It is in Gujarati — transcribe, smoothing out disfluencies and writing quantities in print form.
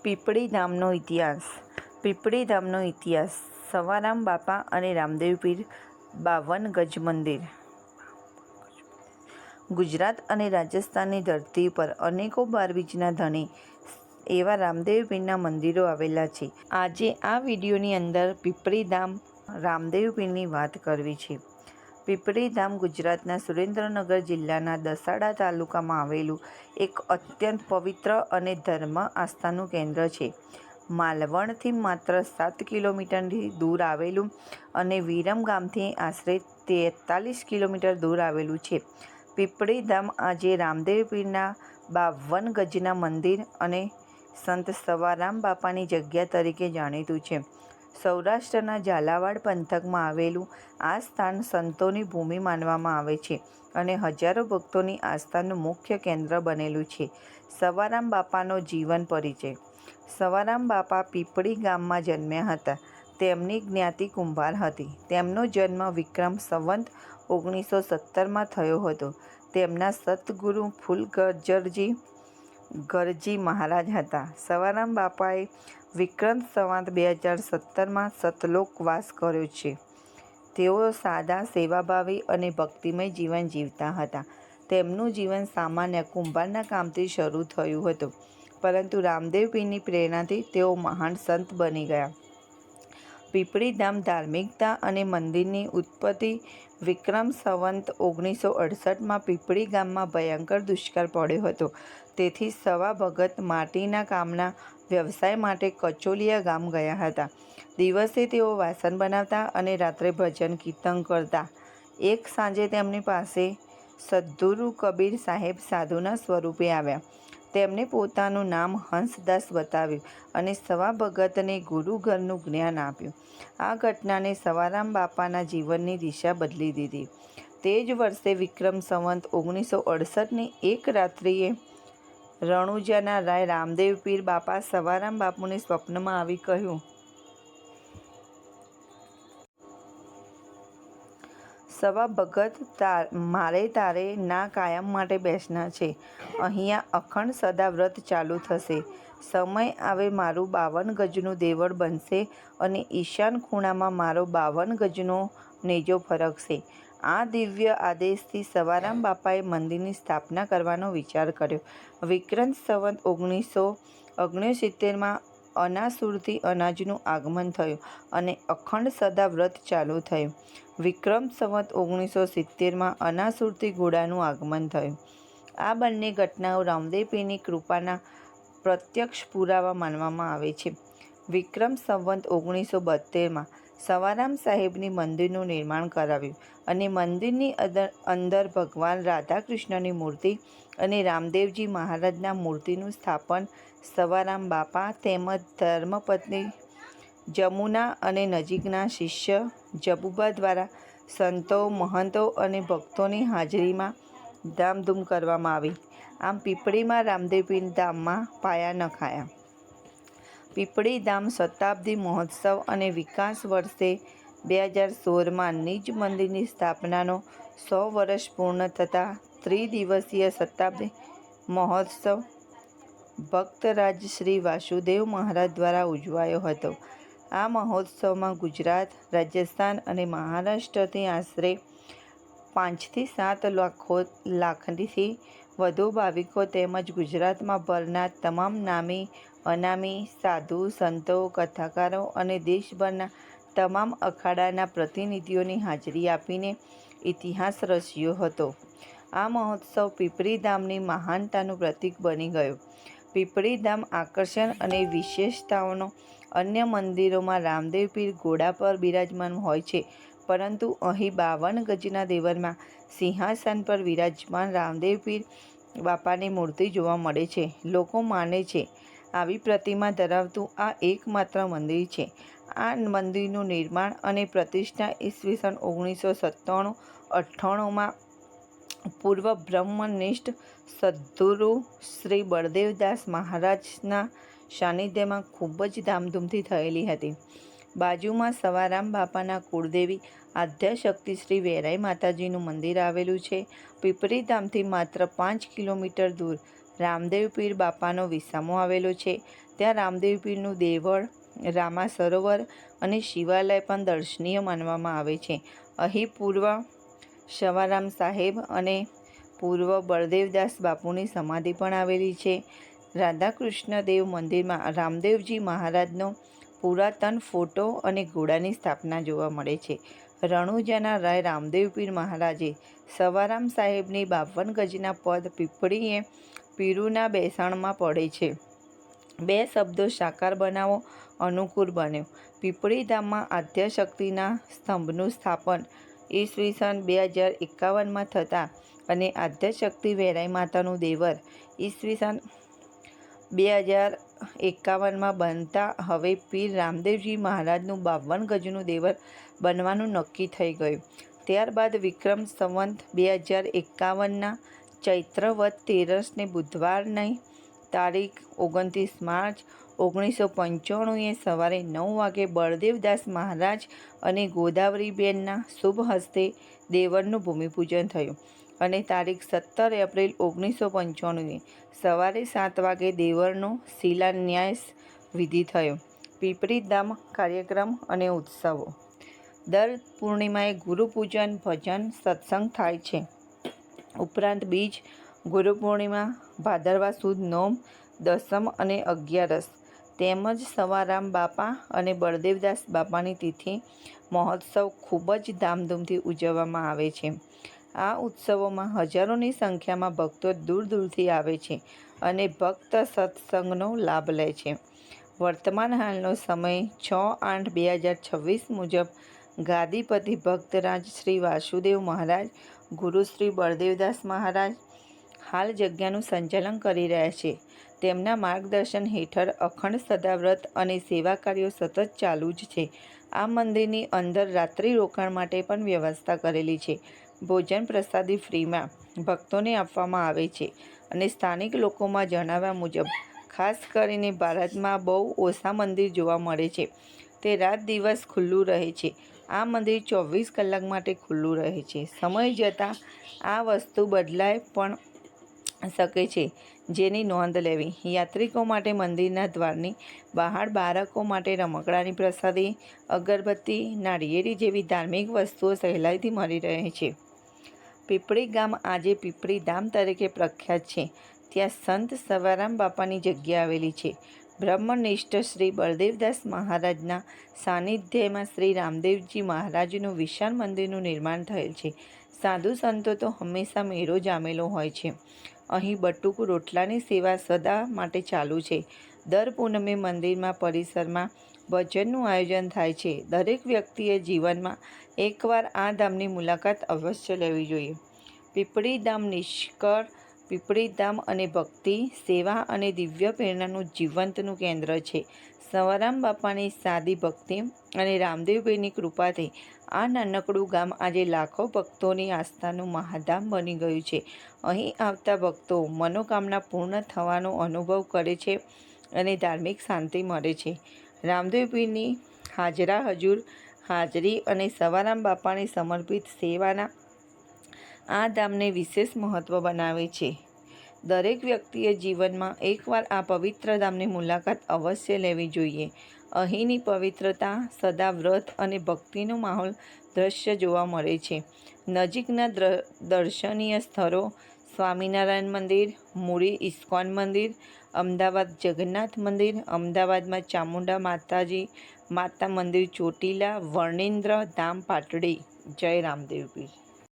પીપળી ધામનો ઇતિહાસ. પીપળી ધામનો ઇતિહાસ. સવારામ બાપા અને રામદેવ પીર 52 ગજ મંદિર. ગુજરાત અને રાજસ્થાનની ધરતી પર અનેકો બારબીજના ધણી એવા રામદેવ પીરના મંદિરો આવેલા છે. આજે આ વિડીયોની અંદર પીપળી ધામ રામદેવ પીરની વાત કરવી છે. પીપળી ધામ ગુજરાતના સુરેન્દ્રનગર જિલ્લાના દસાડા તાલુકામાં આવેલું એક અત્યંત પવિત્ર અને ધર્મ આસ્થાનું કેન્દ્ર છે. માલવણથી માત્ર 7 કિલોમીટરથી દૂર આવેલું અને વિરમ ગામથી આશરે 43 કિલોમીટર દૂર આવેલું છે. પીપળી ધામ આજે રામદેવ પીરના 52 ગજના મંદિર અને સંત સવારામ બાપાની જગ્યા તરીકે જાણીતું છે. સૌરાષ્ટ્રના ઝાલાવાડ પંથકમાં આવેલું આ સ્થાન સંતોની ભૂમિ માનવામાં આવે છે અને હજારો ભક્તોની આસ્થાનું મુખ્ય કેન્દ્ર બનેલું છે. સવારામ બાપાનો જીવન પરિચય. સવારામ બાપા પીપળી ગામમાં જન્મ્યા હતા. તેમની જ્ઞાતિ કુંભાર હતી. તેમનો જન્મ વિક્રમ સંવત 1917માં થયો હતો. તેમના સતગુરુ ફૂલગરજી ગરજી મહારાજ હતા. સવારામ બાપાએ વિક્રમ સંવત 2017માં સતલોક વાસ કર્યો છે. તેઓ સાદા, સેવાભાવી અને ભક્તિમય જીવન જીવતા હતા. તેમનું જીવન સામાન્ય કુંભારના કામથી શરૂ થયું હતું, પરંતુ રામદેવ પીરની પ્રેરણાથી તેઓ મહાન સંત બની ગયા. પીપળી ધામ ધાર્મિકતા અને મંદિરની ઉત્પત્તિ. વિક્રમ સંવત 1968માં પીપળી ગામમાં ભયંકર દુષ્કાળ પડ્યો હતો. તેથી સવા ભગત માટીના કામના વ્યવસાય માટે કચોલિયા ગામ ગયા હતા. દિવસે તેઓ વાસણ બનાવતા અને રાત્રે ભજન કીર્તન કરતા. એક સાંજે તેમની પાસે સદ્ગુરુ કબીર સાહેબ સાધુના સ્વરૂપે આવ્યા. તેમણે પોતાનું નામ હંસદાસ બતાવ્યું અને સવા ભગતને ગુરુ ઘરનું જ્ઞાન આપ્યું. આ ઘટનાને સવારામ બાપાના જીવનની દિશા બદલી દીધી. તે જ વર્ષે વિક્રમ સંવત 1968ની એક રાત્રિએ રણુજાના રાય રામદેવ પીર બાપા સવારામ બાપુને સ્વપ્નમાં આવી કહ્યું, સવા ભગત મારે તારે ના કાયમ માટે બેસના છે. અહીંયા અખંડ સદા વ્રત ચાલુ થશે. સમય આવે મારું 52 ગજનું દેવળ બનશે અને ઈશાન ખૂણામાં મારો 52 ગજનો નેજો ફરકશે. આ દિવ્ય આદેશથી સવારામ બાપાએ મંદિરની સ્થાપના કરવાનો વિચાર કર્યો. વિક્રમ સંવત 1969માં અનાસુરથી અનાજનું આગમન થયું અને અખંડ સદા વ્રત ચાલુ થયું. વિક્રમ સંવત 1970માં અનાસુરથી ઘોડાનું આગમન થયું. આ બંને ઘટનાઓ રામદેવ પીરની કૃપાના પ્રત્યક્ષ પુરાવા માનવામાં આવે છે. વિક્રમ સંવત 1972માં સવારામ સાહેબની મંદિરનું નિર્માણ કરાવ્યું અને મંદિરની અંદર ભગવાન રાધાકૃષ્ણની મૂર્તિ અને રામદેવજી મહારાજના મૂર્તિનું સ્થાપન સવારામ બાપા તેમજ ધર્મપત્ની જમુના અને નજીકના શિષ્ય જબુબા દ્વારા સંતો, મહંતો અને ભક્તોની હાજરીમાં ધામધૂમ કરવામાં આવી. આમ પીપળીમાં રામદેવ પીર ધામમાં પાયા નખાયા. પીપળી ધામ શતાબ્દી મહોત્સવ અને વિકાસ વર્ષે 2016માં નિજ મંદિરની સ્થાપનાનો 100 વર્ષ પૂર્ણ થતાં ત્રિદિવસીય શતાબ્દી મહોત્સવ ભક્તરાજ શ્રી વાસુદેવ મહારાજ દ્વારા ઉજવાયો હતો. આ મહોત્સવમાં ગુજરાત, રાજસ્થાન અને મહારાષ્ટ્રથી આશરે 5 થી 7 લાખથી વધુ ભાવિકો તેમજ ગુજરાતમાં ભરના તમામ નામી અનામી સાધુ સંતો, કથાકારો અને દેશભરના તમામ અખાડાના પ્રતિનિધિઓની હાજરી આપીને ઇતિહાસ રચ્યો હતો. આ મહોત્સવ પીપળી ધામની મહાનતાનું પ્રતીક બની ગયો. પીપળી ધામ આકર્ષણ અને વિશેષતાઓનો. અન્ય મંદિરોમાં રામદેવ પીર ઘોડા પર બિરાજમાન હોય છે, પરંતુ અહીં 52 ગજના દેવળમાં સિંહાસન પર વિરાજમાન રામદેવ પીર બાપાની મૂર્તિ જોવા મળે છે. લોકો માને છે આવી પ્રતિમા ધરાવતું આ એકમાત્ર મંદિર છે. આ મંદિરનું નિર્માણ અને પ્રતિષ્ઠા ઈસવીસન 1997-98માં પૂર્વ બ્રહ્મનિષ્ઠ સદ્ગુરુ શ્રી બળદેવદાસ મહારાજના સાનિધ્યમાં ખૂબ જ ધામધૂમથી થયેલી હતી. બાજુમાં સવારામ બાપાના કુળદેવી આદ્યશક્તિ શ્રી વેરાઈ માતાજીનું મંદિર આવેલું છે. પીપળી ધામથી માત્ર 5 કિલોમીટર દૂર રામદેવ પીર બાપાનો વિસામો આવેલો છે. ત્યાં રામદેવ પીરનું દેવળ, રામા સરોવર અને શિવાલય પણ દર્શનીય માનવામાં આવે છે. અહીં પૂર્વ સવારામ સાહેબ અને પૂર્વ બળદેવદાસ બાપુની સમાધિ પણ આવેલી છે. રાધાકૃષ્ણ દેવ મંદિરમાં રામદેવજી મહારાજનો પુરાતન ફોટો અને ઘોડાની સ્થાપના જોવા મળે છે. રણુજાના રાય રામદેવ પીર મહારાજે સવારામ સાહેબની 52 ગજના પદ પીપળીએ પીરુના બેસાણમાં પડે છે. 2 શબ્દો સાકાર બનાવો અનુકૂળ બન્યો. પીપળી ધામમાં આદ્યશક્તિના સ્તંભનું સ્થાપન ઈસવીસન 2051માં થતાં અને આદ્યશક્તિ વેરાઈ માતાનું દેવળ ઈસવીસન 2051માં બનતા હવે પીર રામદેવજી મહારાજનું 52 ગજનું દેવળ બનવાનું નક્કી થઈ ગયું. ત્યારબાદ વિક્રમ સંવત 2051ના ચૈત્ર વદ 13ને બુધવારની તારીખ 29 માર્ચ 1995એ સવારે 9 વાગે બળદેવદાસ મહારાજ અને ગોદાવરીબેનના શુભ હસ્તે દેવળનું ભૂમિપૂજન થયું અને તારીખ 17 એપ્રિલ 1995એ સવારે 7 વાગે દેવળનો શિલાન્યાસ વિધિ થયો. પીપળી ધામ કાર્યક્રમ અને ઉત્સવો. દર પૂર્ણિમાએ ગુરુપૂજન, ભજન, સત્સંગ થાય છે. ઉપરાંત બીજ, ગુરુ પૂર્ણિમા, ભાદરવા સુદ નોમ, દસમ અને 11 તેમજ સવારામ બાપા અને બળદેવદાસ બાપાની તિથિ મહોત્સવ ખૂબ જ ધામધૂમથી ઉજવવામાં આવે છે. આ ઉત્સવોમાં હજારોની સંખ્યામાં ભક્તો દૂર દૂરથી આવે છે અને ભક્ત સત્સંગનો લાભ લે છે. વર્તમાન હાલનો સમય 6/8/2026 મુજબ ગાદીપતિ ભક્તરાજ શ્રી વાસુદેવ મહારાજ, ગુરુ શ્રી બળદેવદાસ મહારાજ હાલ જગ્યાનું સંચાલન કરી રહ્યા છે. તેમના માર્ગદર્શન હેઠળ અખંડ સદાવ્રત અને સેવા કાર્યો સતત ચાલુ જ છે. આ મંદિરની અંદર રાત્રિ રોકાણ માટે પણ વ્યવસ્થા કરેલી છે. ભોજન પ્રસાદી ફ્રીમાં ભક્તોને આપવામાં આવે છે અને સ્થાનિક લોકોમાં જણાવ્યા મુજબ ખાસ કરીને ભારતમાં બહુ ઓછા મંદિર જોવા મળે છે તે રાત દિવસ ખુલ્લું રહે છે. આ મંદિર 24 કલાક માટે ખુલ્લું રહે છે. સમય જતાં આ વસ્તુ બદલાઈ પણ શકે છે, જેની નોંધ લેવી. યાત્રિકો માટે મંદિરના દ્વારની બહાર બાળકો માટે રમકડાની પ્રસાદી, અગરબત્તી, નાળિયેરી જેવી ધાર્મિક વસ્તુઓ સહેલાઈથી મળી રહે છે. પીપળી ગામ આજે પીપળી ધામ તરીકે પ્રખ્યાત છે. ત્યાં સંત સવારામ બાપાની જગ્યા આવેલી છે. બ્રહ્મનિષ્ઠ શ્રી બળદેવદાસ મહારાજના સાનિધ્યમાં શ્રી રામદેવજી મહારાજનું વિશાળ મંદિરનું નિર્માણ થયેલ છે. સાધુ સંતો તો હંમેશા મેળો જામેલો હોય છે. અહીં બટુક રોટલાની સેવા સદા માટે ચાલુ છે. દર પૂનમે મંદિરમાં પરિસરમાં ભજનનું આયોજન થાય છે. દરેક વ્યક્તિએ જીવનમાં એકવાર આ ધામની મુલાકાત અવશ્ય લેવી જોઈએ. પીપળી ધામ નિષ્કળ પીપળી ધામ અને ભક્તિ, સેવા અને દિવ્ય પ્રેરણાનું જીવંતનું કેન્દ્ર છે. સવારામ બાપાની સાદી ભક્તિ અને રામદેવભાઈની કૃપાથી આ નાનકડું ગામ આજે લાખો ભક્તોની આસ્થાનું મહાધામ બની ગયું છે. અહીં આવતા ભક્તો મનોકામના પૂર્ણ થવાનો અનુભવ કરે છે અને ધાર્મિક શાંતિ મળે છે. રામદેવ પીરની હાજરા હજુર હાજરી અને સવારામ બાપાને સમર્પિત સેવાના આ ધામને વિશેષ મહત્વ બનાવે છે. દરેક વ્યક્તિએ જીવનમાં એકવાર આ પવિત્ર ધામની મુલાકાત અવશ્ય લેવી જોઈએ. અહીંની પવિત્રતા, સદાવ્રત અને ભક્તિનો માહોલ દ્રશ્ય જોવા મળે છે. નજીકના દર્શનીય સ્થળો: સ્વામિનારાયણ મંદિર, મૂળી ઇસ્કોન મંદિર, અમદાવાદ જગન્નાથ મંદિર, અમદાવાદમાં ચામુંડા માતા મંદિર ચોટીલા, વર્ણેન્દ્ર ધામ પાટડી. જય રામદેવ પીર.